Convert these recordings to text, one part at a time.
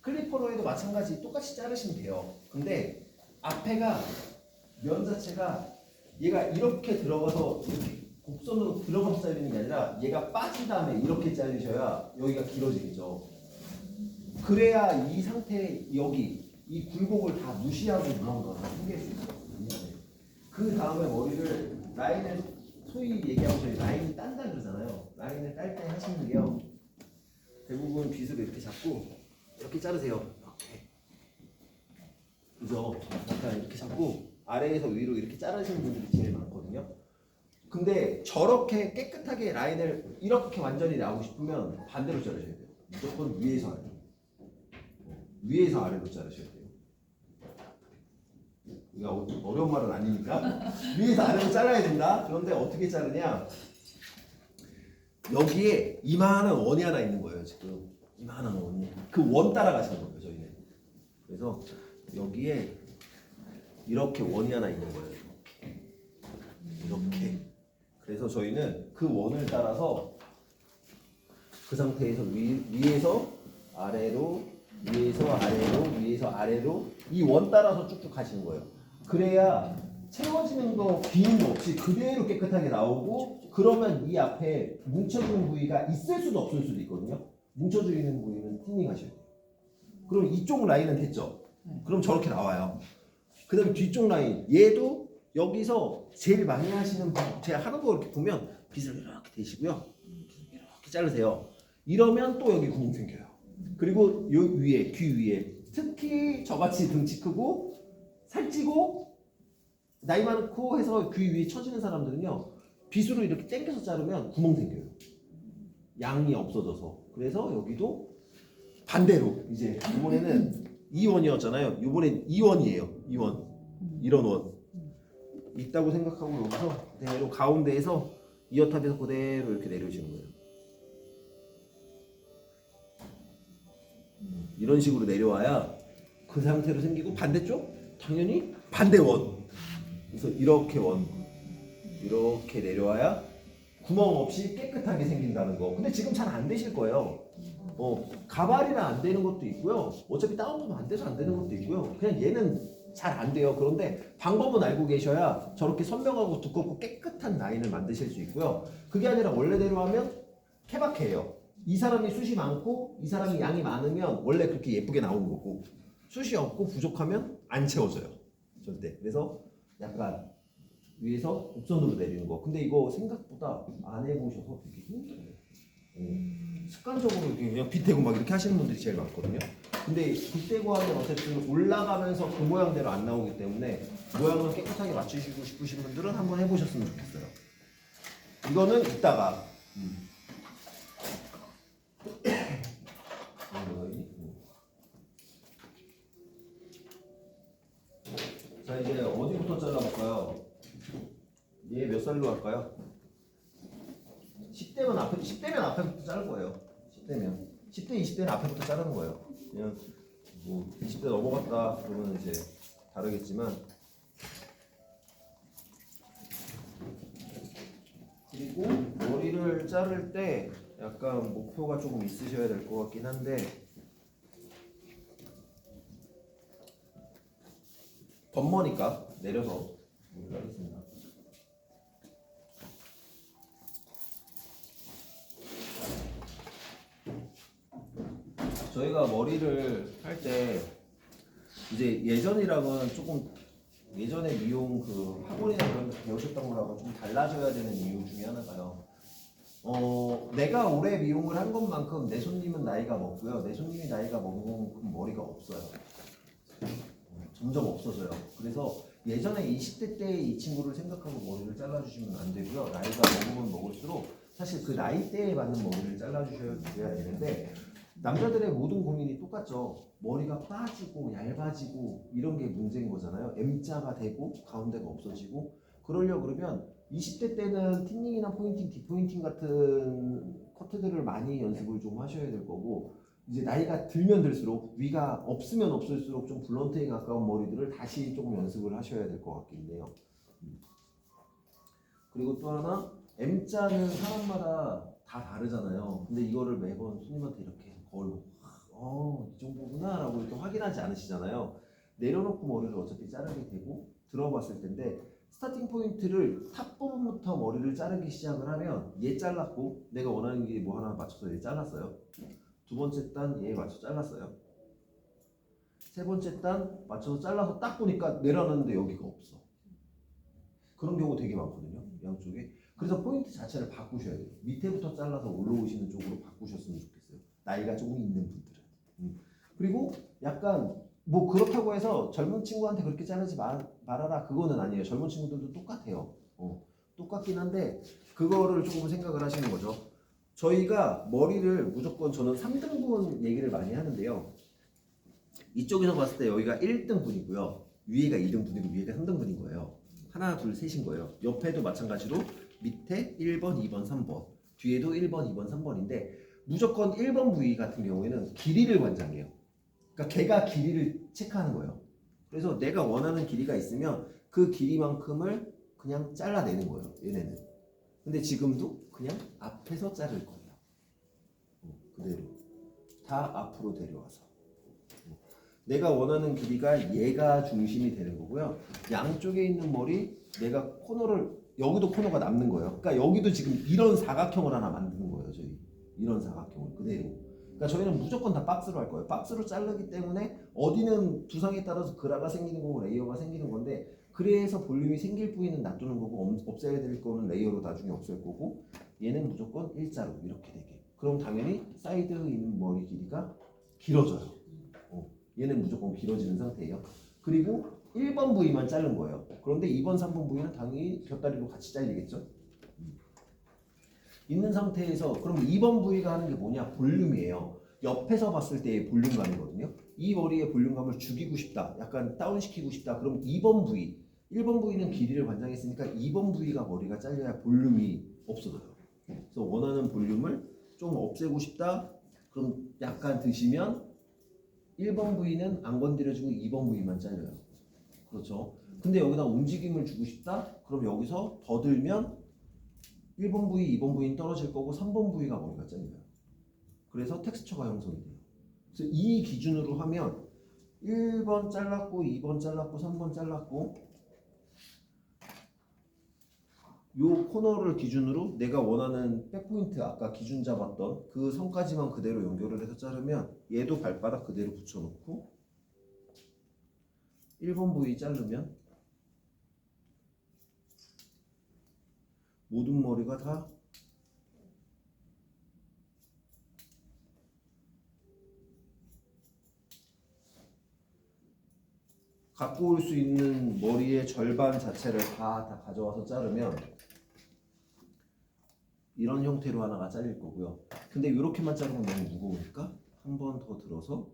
클리퍼로 해도 마찬가지 똑같이 자르시면 돼요. 근데 앞에가 면 자체가 얘가 이렇게 들어가서 이렇게 곡선으로 들어가서 자르는 게 아니라 얘가 빠진 다음에 이렇게 자르셔야 여기가 길어지겠죠. 그래야 이 상태 여기 이 굴곡을 다 무시하고 무언가가 생길 수 있어요. 그 다음에 머리를 라인을 소위 얘기하고 저희 라인 딴다 그러잖아요. 라인을 딸 때 하시는 게요. 대부분 빗으로 이렇게 잡고 이렇게 자르세요. 이렇게. 그죠? 약간 이렇게 잡고 아래에서 위로 이렇게 자르시는 분들이 제일 많거든요. 근데 저렇게 깨끗하게 라인을 이렇게 완전히 나오고 싶으면 반대로 자르셔야 돼요. 무조건 위에서 아래로. 위에서 아래로 자르셔야 돼요. 이거 어려운 말은 아니니까 위에서 아래로 잘라야 된다. 그런데 어떻게 자르냐? 여기에 이만한 원이 하나 있는 거예요. 지금 이만한 원이 그 원 따라가시는 거예요. 저희는. 그래서 여기에 이렇게 원이 하나 있는 거예요. 이렇게. 그래서 저희는 그 원을 따라서 그 상태에서 위에서 아래로, 위에서 아래로, 위에서 아래로 이 원 따라서 쭉쭉 가시는 거예요. 그래야 채워지는 거, 비는 거 없이 그대로 깨끗하게 나오고, 그러면 이 앞에 뭉쳐지는 부위가 있을 수도 없을 수도 있거든요. 뭉쳐지는 부위는 틴닝 하셔야 돼요. 그럼 이쪽 라인은 됐죠? 그럼 저렇게 나와요. 그 다음에 뒤쪽 라인, 얘도 여기서 제일 많이 하시는 분, 제가 하는 거 이렇게 보면 빗을 이렇게 대시고요. 이렇게 자르세요. 이러면 또 여기 구멍 생겨요. 그리고 요 위에, 귀 위에, 특히 저같이 등치 크고 살찌고 나이 많고 해서 귀 위에 처지는 사람들은요, 빗으로 이렇게 당겨서 자르면 구멍 생겨요. 양이 없어져서. 그래서 여기도 반대로 이제 이번에는 2원이었잖아요. 이번엔 2원이에요. 2원. 이런 원. 있다고 생각하고 여기서 그대로 가운데에서 이어탑에서 그대로 이렇게 내려오시는 거예요. 이런 식으로 내려와야 그 상태로 생기고, 반대쪽 당연히 반대원. 그래서 이렇게 원, 이렇게 내려와야 구멍 없이 깨끗하게 생긴다는 거. 근데 지금 잘 안 되실 거예요. 가발이나 안 되는 것도 있고요. 어차피 다운로드 안 돼서 안 되는 것도 있고요. 그냥 얘는 잘 안 돼요. 그런데 방법은 알고 계셔야 저렇게 선명하고 두껍고 깨끗한 라인을 만드실 수 있고요. 그게 아니라 원래대로 하면 케바케예요. 이 사람이 숱이 많고 이 사람이 양이 많으면 원래 그렇게 예쁘게 나오는 거고, 숱이 없고 부족하면 안 채워져요. 절대. 그래서 약간 위에서 곡선으로 내리는 거. 근데 이거 생각보다 안 해보셔서 되게 힘들어요. 습관적으로 그냥 빗대고 막 이렇게 하시는 분들이 제일 많거든요. 근데 빗대고 하면 어쨌든 올라가면서 그 모양대로 안 나오기 때문에 모양을 깨끗하게 맞추시고 싶으신 분들은 한번 해보셨으면 좋겠어요. 이거는 이따가 자, 이제 어디부터 잘라볼까요? 얘 몇 살로 할까요? 10대면 앞에부터 자를 거예요. 10대 20대는 앞에부터 자르는 거예요. 그냥 뭐 20대 넘어갔다 그러면 이제 다르겠지만, 그리고 머리를 자를 때 약간 목표가 조금 있으셔야 될 것 같긴 한데, 덧머니까 내려서 하겠습니다. 저희가 머리를 할 때 이제 예전이랑은 조금, 예전에 미용 그 학원이나 그런 데 배우셨던 거랑은 좀 달라져야 되는 이유 중에 하나가요. 내가 오래 미용을 한 것만큼 내 손님은 나이가 먹고요. 내 손님이 나이가 먹으면 그 머리가 없어요. 점점 없어져요. 그래서 예전에 20대 때 이 친구를 생각하고 머리를 잘라주시면 안 되고요. 나이가 먹으면 먹을수록 사실 그 나이대에 맞는 머리를 잘라주셔야 되는데, 남자들의 모든 고민이 똑같죠. 머리가 빠지고 얇아지고 이런 게 문제인 거잖아요. M자가 되고 가운데가 없어지고. 그러려고 그러면 20대 때는 틴닝이나 포인팅, 디포인팅 같은 커트들을 많이 연습을 좀 하셔야 될 거고, 이제 나이가 들면 들수록 위가 없으면 없을수록 좀 블런트에 가까운 머리들을 다시 조금 연습을 하셔야 될 것 같긴 해요. 그리고 또 하나, M자는 사람마다 다 다르잖아요. 근데 이거를 매번 손님한테 이렇게 거울 보고 이 정도구나 라고 이렇게 확인하지 않으시잖아요. 내려놓고 머리를 어차피 자르게 되고 들어봤을 텐데 스타팅 포인트를 탑 부분부터 머리를 자르기 시작을 하면 얘 잘랐고 내가 원하는 게 뭐 하나 맞춰서 얘 잘랐어요. 두 번째 단 얘 맞춰서 잘랐어요. 세 번째 단 맞춰서 잘라서 딱 보니까 내려놨는데 여기가 없어. 그런 경우 되게 많거든요. 양쪽에. 그래서 포인트 자체를 바꾸셔야 돼요. 밑에부터 잘라서 올라오시는 쪽으로 바꾸셨으면 좋겠어요. 나이가 조금 있는 분들은. 그리고 약간 뭐 그렇다고 해서 젊은 친구한테 그렇게 자르지 말아라 그거는 아니에요. 젊은 친구들도 똑같아요. 똑같긴 한데 그거를 조금 생각을 하시는 거죠. 저희가 머리를 무조건 저는 3등분 얘기를 많이 하는데요. 이쪽에서 봤을 때 여기가 1등분이고요. 위에가 2등분이고 위에가 3등분인 거예요. 하나, 둘, 셋인 거예요. 옆에도 마찬가지로 밑에 1번, 2번, 3번 뒤에도 1번, 2번, 3번인데 무조건 1번 부위 같은 경우에는 길이를 관장해요. 그러니까 걔가 길이를 체크하는 거예요. 그래서 내가 원하는 길이가 있으면 그 길이만큼을 그냥 잘라내는 거예요. 얘네는. 근데 지금도 그냥 앞에서 자를 거예요. 그대로. 다 앞으로 데려와서. 내가 원하는 길이가 얘가 중심이 되는 거고요. 양쪽에 있는 머리 내가 코너를 여기도 코너가 남는 거예요. 그러니까 여기도 지금 이런 사각형을 하나 만드는 거예요. 저희 이런 사각형을 그대로. 그러니까 저희는 무조건 다 박스로 할 거예요. 박스로 자르기 때문에 어디는 두상에 따라서 그라가 생기는 거고 레이어가 생기는 건데 그래서 볼륨이 생길 부위는 놔두는 거고 없애야 될 거는 레이어로 나중에 없앨 거고 얘는 무조건 일자로 이렇게 되게. 그럼 당연히 사이드 있는 머리 길이가 길어져요. 얘는 무조건 길어지는 상태예요. 그리고 1번 부위만 자른 거예요. 그런데 2번, 3번 부위는 당연히 곁다리로 같이 잘리겠죠. 있는 상태에서 그럼 2번 부위가 하는 게 뭐냐? 볼륨이에요. 옆에서 봤을 때의 볼륨감이거든요. 이 머리의 볼륨감을 죽이고 싶다. 약간 다운시키고 싶다. 그럼 2번 부위. 1번 부위는 길이를 관장했으니까 2번 부위가 머리가 잘려야 볼륨이 없어져요. 그래서 원하는 볼륨을 좀 없애고 싶다. 그럼 약간 드시면 1번 부위는 안 건드려주고 2번 부위만 잘려요. 그렇죠. 근데 여기다 움직임을 주고 싶다? 그럼 여기서 더 들면 1번 부위, 2번 부위는 떨어질 거고 3번 부위가 머리가 잘려요. 그래서 텍스처가 형성이 돼요. 그래서 이 기준으로 하면 1번 잘랐고 2번 잘랐고 3번 잘랐고 요 코너를 기준으로 내가 원하는 백포인트 아까 기준 잡았던 그 선까지만 그대로 연결을 해서 자르면 얘도 발바닥 그대로 붙여놓고 1번 부위 자르면 모든 머리가 다 갖고 올 수 있는 머리의 절반 자체를 다 가져와서 자르면 이런 형태로 하나가 잘릴 거고요. 근데 이렇게만 자르면 너무 무거우니까 한 번 더 들어서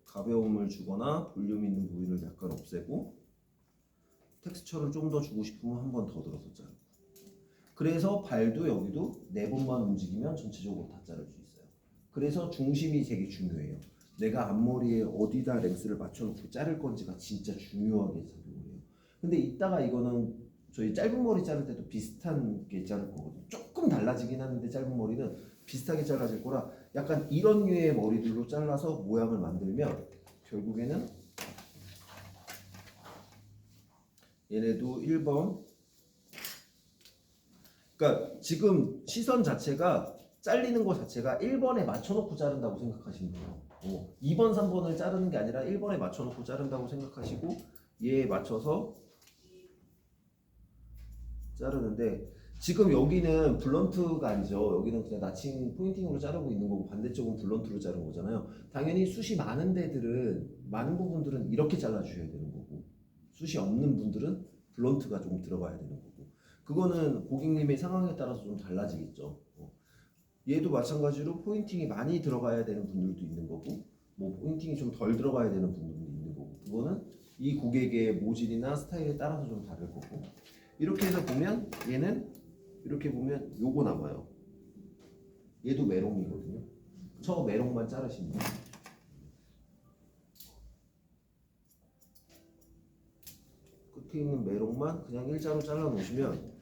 가벼움을 주거나 볼륨 있는 부위를 약간 없애고 텍스처를 좀 더 주고 싶으면 한 번 더 들어서 자르고 그래서 발도 여기도 4번만 움직이면 전체적으로 다 자를 수 있어요. 그래서 중심이 되게 중요해요. 내가 앞머리에 어디다 랭스를 맞춰놓고 자를 건지가 진짜 중요하게 작용을 해요. 근데 이따가 이거는 저희 짧은 머리 자를 때도 비슷한 게 자를 거거든요. 조금 달라지긴 하는데 짧은 머리는 비슷하게 잘라질 거라 약간 이런 류의 머리들로 잘라서 모양을 만들면 결국에는 얘네도 1번 그러니까 지금 시선 자체가 잘리는 거 자체가 1번에 맞춰놓고 자른다고 생각하시면 돼요. 2번, 3번을 자르는 게 아니라 1번에 맞춰놓고 자른다고 생각하시고 얘에 맞춰서 자르는데 지금 여기는 블런트가 아니죠. 여기는 그냥 나칭 포인팅으로 자르고 있는 거고 반대쪽은 블런트로 자른 거잖아요. 당연히 숱이 많은 데들은 많은 부분들은 이렇게 잘라주셔야 되는 거고 숱이 없는 분들은 블런트가 좀 들어가야 되는 거고 그거는 고객님의 상황에 따라서 좀 달라지겠죠. 얘도 마찬가지로 포인팅이 많이 들어가야 되는 분들도 있는 거고 뭐 포인팅이 좀 덜 들어가야 되는 분들도 있는 거고 그거는 이 고객의 모질이나 스타일에 따라서 좀 다를 거고 이렇게 해서 보면 얘는 이렇게 보면 요거 남아요. 얘도 메롱이거든요. 저 메롱만 자르시면 돼요. 끝에 있는 메롱만 그냥 일자로 잘라 놓으시면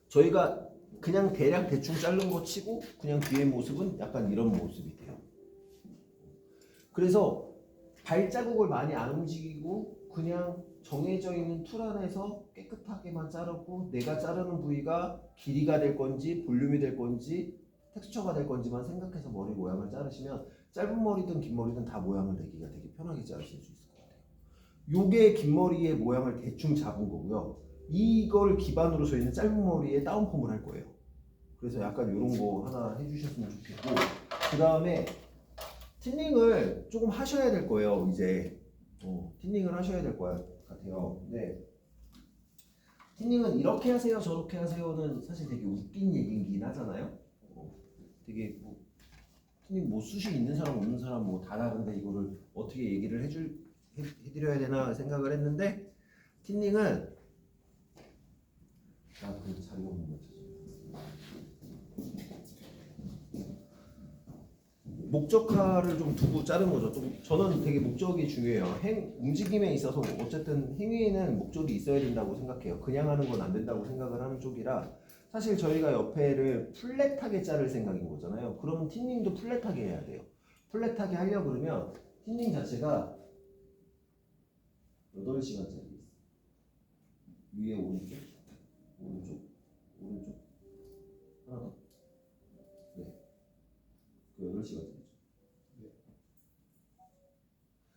저희가 그냥 대략 대충 자른 거 치고 그냥 뒤에 모습은 약간 이런 모습이 돼요. 그래서 발자국을 많이 안 움직이고 그냥 정해져 있는 틀 안에서 깨끗하게만 자르고 내가 자르는 부위가 길이가 될 건지 볼륨이 될 건지 텍스처가 될 건지만 생각해서 머리 모양을 자르시면 짧은 머리든 긴 머리든 다 모양을 내기가 되게 편하게 자르실 수 있을 것 같아요. 요게 긴 머리의 모양을 대충 잡은 거고요. 이걸 기반으로 저희는 짧은 머리에 다운펌을 할 거예요. 그래서 약간 이런 거 하나 해주셨으면 좋겠고, 그 다음에 틴닝을 조금 하셔야 될 거예요. 이제 틴닝을 하셔야 될 것 같아요. 근데 틴닝은 이렇게 하세요 저렇게 하세요는 사실 되게 웃긴 얘기긴 하잖아요. 되게 뭐 틴닝 뭐 숱이 있는 사람 없는 사람 뭐 다 다른데 이거를 어떻게 얘기를 해드려야 되나 생각을 했는데, 틴닝은 그 자리가 없는 거 찾아. 목적화를 좀 두고 자른 거죠. 저는 되게 목적이 중요해요. 움직임에 있어서 어쨌든 행위에는 목적이 있어야 된다고 생각해요. 그냥 하는 건 안 된다고 생각을 하는 쪽이라, 사실 저희가 옆에를 플랫하게 자를 생각인 거잖아요. 그러면 틴닝도 플랫하게 해야 돼요. 플랫하게 하려고 그러면 틴닝 자체가 8시간짜리 위에 오른쪽 하나 더. 네. 그 8시간짜리.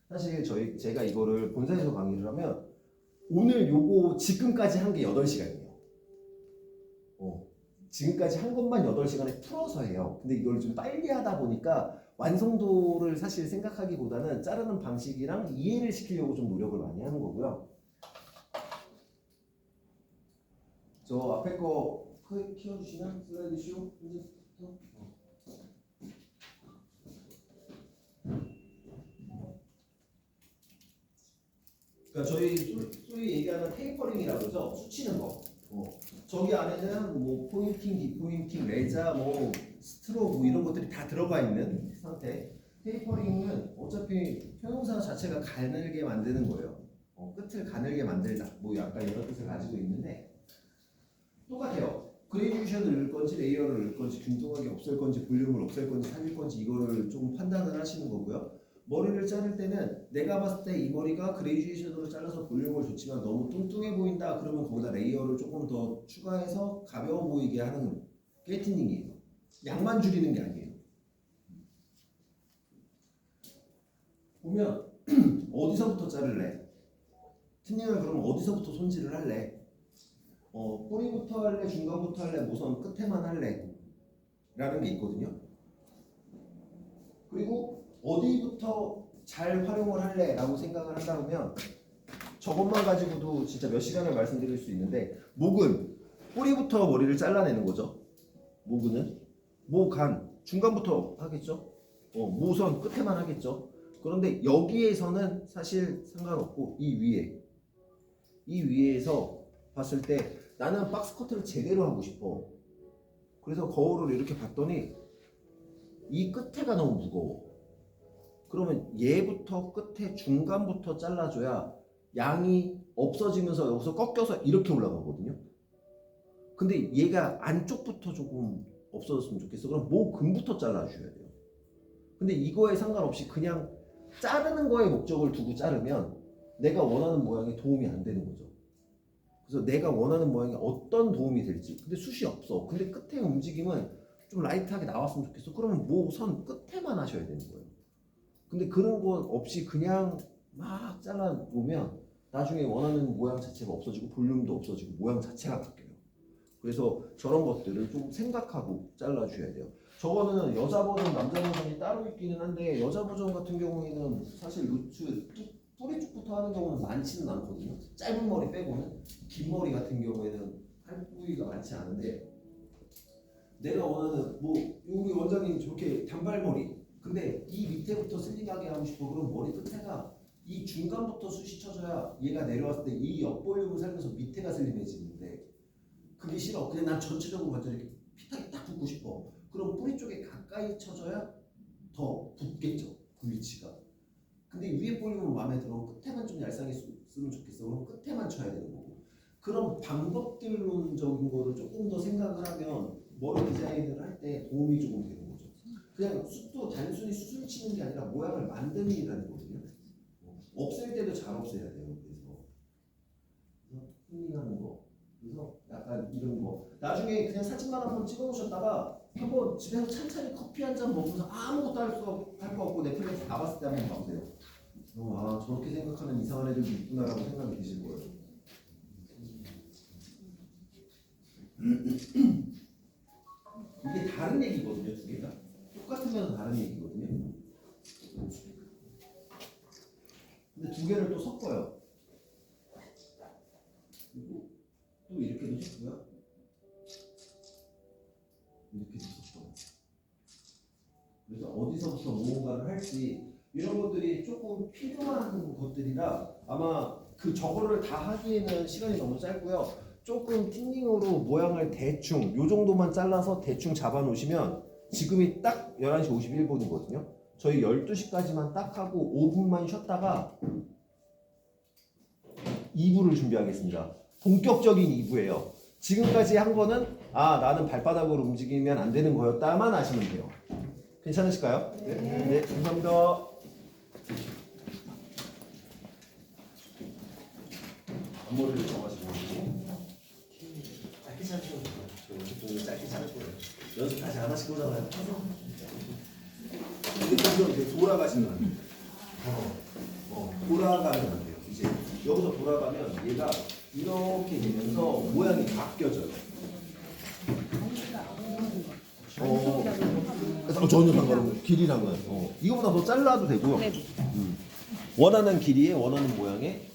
사실 제가 이거를 본사에서 강의를 하면 오늘 요거 지금까지 한 게 8시간이에요. 지금까지 한 것만 8시간에 풀어서 해요. 근데 이걸 좀 빨리 하다 보니까 완성도를 사실 생각하기보다는 자르는 방식이랑 이해를 시키려고 좀 노력을 많이 하는 거고요. 저 앞에 거 키워주시나? 슬라이드 쇼? 그러니까 저희 소위 얘기하는 테이퍼링이라고 그러죠. 수치는 거. 저기 안에는 뭐 포인팅, 디포인팅, 레자, 뭐 스트로 뭐 이런 것들이 다 들어가 있는 상태. 테이퍼링은 어차피 형용사 자체가 가늘게 만드는 거예요. 끝을 가늘게 만들다. 뭐 약간 이런 뜻을 가지고 있는데 똑같아요. 그레디에이션을 넣을 건지 레이어를 넣을 건지 균등하게 없앨 건지 볼륨을 없앨 건지 살릴 건지 이거를 좀 판단을 하시는 거고요. 머리를 자를 때는 내가 봤을 때 이 머리가 그레디에이션으로 잘라서 볼륨을 줬지만 너무 뚱뚱해 보인다 그러면 거기다 레이어를 조금 더 추가해서 가벼워 보이게 하는 게 틴닝이에요. 양만 줄이는 게 아니에요. 보면 어디서부터 자를래? 틴닝을 그럼 어디서부터 손질을 할래? 뿌리부터 할래? 중간부터 할래? 모선 끝에만 할래? 라는 게 있거든요. 그리고 어디부터 잘 활용을 할래? 라고 생각을 한다 보면 저것만 가지고도 진짜 몇 시간을 말씀드릴 수 있는데, 목은 뿌리부터 머리를 잘라내는 거죠. 목은 모간 중간부터 하겠죠. 모선 끝에만 하겠죠. 그런데 여기에서는 사실 상관없고 이 위에서 봤을 때 나는 박스 커트를 제대로 하고 싶어. 그래서 거울을 이렇게 봤더니 이 끝에가 너무 무거워. 그러면 얘부터 끝에 중간부터 잘라줘야 양이 없어지면서 여기서 꺾여서 이렇게 올라가거든요. 근데 얘가 안쪽부터 조금 없어졌으면 좋겠어. 그럼 목근부터 잘라주셔야 돼요. 근데 이거에 상관없이 그냥 자르는 거에 목적을 두고 자르면 내가 원하는 모양에 도움이 안 되는 거죠. 그래서 내가 원하는 모양이 어떤 도움이 될지. 근데 숱이 없어. 근데 끝에 움직임은 좀 라이트하게 나왔으면 좋겠어. 그러면 모선 끝에만 하셔야 되는 거예요. 근데 그런 거 없이 그냥 막 잘라 놓으면 나중에 원하는 모양 자체가 없어지고 볼륨도 없어지고 모양 자체가 바뀌어요. 그래서 저런 것들을 좀 생각하고 잘라주셔야 돼요. 저거는 여자 버전, 남자 버전이 따로 있기는 한데 여자 버전 같은 경우에는 사실 루트 뿌리 쪽부터 하는 경우는 많지는 않거든요. 짧은 머리 빼고는. 긴 머리 같은 경우에는 할 부위가 많지 않은데, 내가 원하는 뭐 우리 원장님 저렇게 단발머리, 근데 이 밑에부터 슬림하게 하고 싶어. 그럼 머리 끝에가 이 중간부터 숱이 쳐져야 얘가 내려왔을 때 이 옆볼륨을 살면서 밑에가 슬림해지는데 그게 싫어. 그냥 난 전체적으로 완전히 이렇게 핏하게 딱 붙고 싶어. 그럼 뿌리 쪽에 가까이 쳐져야 더 붙겠죠, 그 위치가. 근데 위에 볼륨은 마음에 들어. 끝에만 좀 얄쌍히 쓰면 좋겠어. 그럼 끝에만 쳐야 되는 거고. 그런 방법들론적인 거를 조금 더 생각을 하면 머리 디자인을 할 때 도움이 조금 되는 거죠. 그냥 숱도 단순히 수술 치는 게 아니라 모양을 만드는 일이라는 거거든요. 없앨 때도 잘 없애야 돼요. 그래서 힐링하는 거. 그래서 약간 이런 거. 나중에 그냥 사진만 한번 찍어놓으셨다가 한번 집에서 찬찬히 커피 한 잔 먹으면서 아무것도 할 거 없고 넷플릭스 다 봤을 때 한번 봐보세요. 아 저렇게 생각하는 이상한 애들도 있구나라고 생각이 드실 거예요. 이게 다른 얘기거든요, 두 개가. 똑같으면 다른 얘기거든요. 근데 두 개를 또 섞어요. 그리고 또 이렇게도 섞고요. 이렇게도 섞어요. 그래서 어디서부터 무언가를 할지 이런 것들이 조금 필요한 것들이라 아마 그 저거를 다 하기에는 시간이 너무 짧고요. 조금 틴닝으로 모양을 대충 요 정도만 잘라서 대충 잡아 놓으시면 지금이 딱 11시 51분이거든요. 저희 12시까지만 딱 하고 5분만 쉬었다가 2부를 준비하겠습니다. 본격적인 2부예요. 지금까지 한 거는 나는 발바닥으로 움직이면 안 되는 거였다만 아시면 돼요. 괜찮으실까요? 네, 감사합니다. 앞머리를 정하시고 짧게 짧게 오늘 짧게 짧게 연습 다시 안 하실 거잖아요. 근데 점점 이렇게 돌아가시면 안 돼요. 돌아가면 안 돼요. 이제 여기서 돌아가면 얘가 이렇게 되면서 모양이 바뀌어져요. 전혀 상관없어요. 길이랑은 이거보다 더 잘라도 되고요. 원하는 길이에 원하는 모양에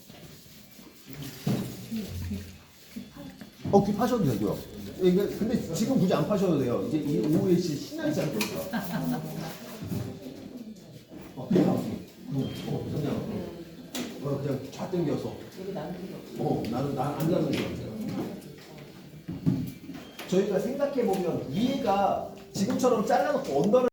귀 파셔도 되고요. 근데 지금 굳이 안 파셔도 돼요. 이제 이 오후에 신나지 않으니까. 그냥 쫙 당겨서. 나는 안 나는 거 같아요. 저희가 생각해 보면 위에가 지금처럼 잘라놓고 언더를